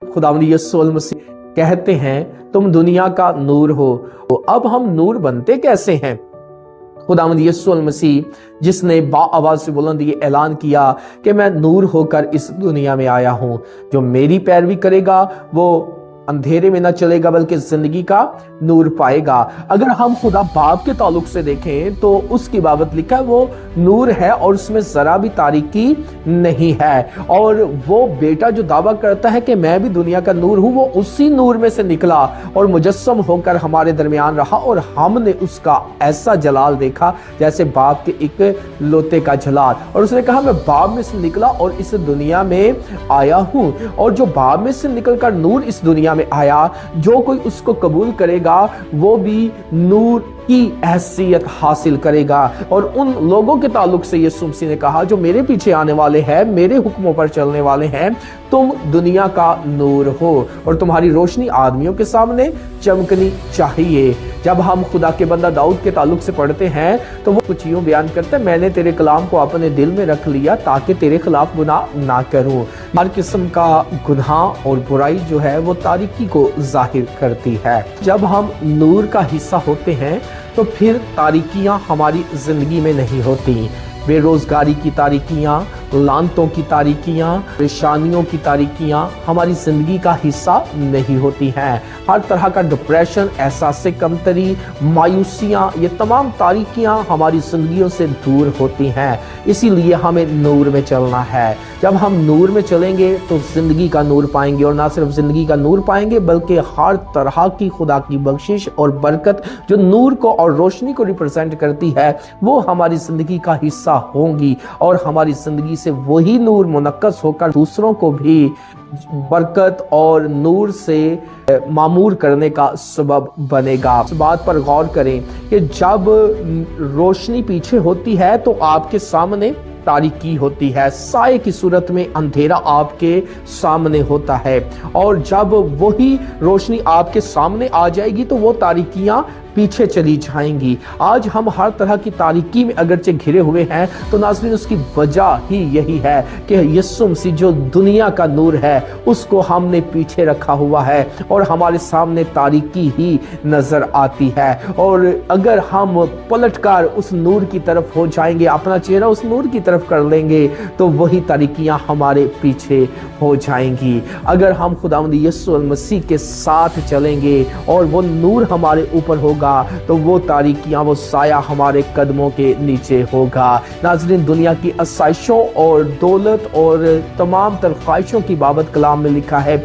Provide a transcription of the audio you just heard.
खुदावंद यीशु मसीह कहते हैं तुम दुनिया का नूर हो। तो अब हम नूर बनते कैसे हैं? खुदावंद यीशु मसीह जिसने बाआवाज से बुलंद ये ऐलान किया कि मैं नूर होकर इस दुनिया में आया हूं, जो मेरी पैरवी करेगा वो अंधेरे में न चलेगा बल्कि जिंदगी का नूर पाएगा। अगर हम खुदा बाप के ताल्लुक से देखें तो उसकी बाबत लिखा है वो नूर है और उसमें जरा भी तारीकी नहीं है। और वो बेटा जो दावा करता है कि मैं भी दुनिया का नूर हूं, वो उसी नूर में से निकला और मुजस्सम होकर हमारे दरमियान रहा और हमने उसका ऐसा जलाल देखा जैसे बाप के एक लोते का जलाल। और उसने कहा मैं बाप में से निकला और इस दुनिया में आया हूं। और जो बाप में से निकलकर नूर इस दुनिया में आया, जो कोई उसको कबूल करेगा वो भी नूर की हैसियत हासिल करेगा। और उन लोगों के ताल्लुक से यीशु मसीह ने कहा जो मेरे पीछे आने वाले हैं, मेरे हुक्मों पर चलने वाले हैं, तुम दुनिया का नूर हो और तुम्हारी रोशनी आदमियों के सामने चमकनी चाहिए। जब हम खुदा के बंदा दाऊद के ताल्लुक से पढ़ते हैं तो वो कुछ यूं बयान करते हैं, मैंने तेरे कलाम को अपने दिल में रख लिया ताकि तेरे खिलाफ गुनाह ना करूं। हर किस्म का गुनाह और बुराई जो है वो तारीकी को जाहिर करती है। जब हम नूर का हिस्सा होते हैं तो फिर तारीकियां हमारी जिंदगी में नहीं होती। बेरोजगारी की तारीकियां, लानतों की तारीकियां, परेशानियों की तारीकियां हमारी जिंदगी का हिस्सा नहीं होती हैं। हर तरह का डिप्रेशन, एहसास कमतरी, मायूसियां, ये तमाम तारीकियां हमारी जिंदगियों से दूर होती हैं। इसीलिए हमें नूर में चलना है। जब हम नूर में चलेंगे तो जिंदगी का नूर पाएंगे, और ना सिर्फ जिंदगी का नूर पाएंगे बल्कि हर तरह की खुदा की बख्शिश और बरकत जो नूर को और रोशनी को रिप्रेजेंट करती है वो हमारी जिंदगी का हिस्सा होंगी। और हमारी जिंदगी से वही नूर मुनक्कस होकर दूसरों को भी बरकत और नूर से मामूर करने का सबब बनेगा। इस बात पर गौर करें कि जब रोशनी पीछे होती है तो आपके सामने तारीकी होती है, साए की सूरत में अंधेरा आपके सामने होता है। और जब वही रोशनी आपके सामने आ जाएगी तो वो तारीकियां पीछे चली जाएंगी। आज हम हर तरह की तारीकी में अगरचे घिरे हुए हैं तो नाज़रीन उसकी वजह ही यही है कि यीशु मसीह जो दुनिया का नूर है उसको हमने पीछे रखा हुआ है और हमारे सामने तारीकी ही नजर आती है। और अगर हम पलटकर उस नूर की तरफ हो जाएंगे, अपना चेहरा उस नूर की तरफ कर लेंगे तो वही तारीकियां हमारे पीछे हो जाएंगी। अगर हम खुदावंद यीशु मसीह के साथ चलेंगे और वो नूर हमारे ऊपर होगा तो वो तारीकियां, वो साया हमारे कदमों के नीचे होगा। नाज़रीन, दुनिया की आसाइशों और दौलत और तमाम तर ख्वाहिशों की बाबत कलाम में लिखा है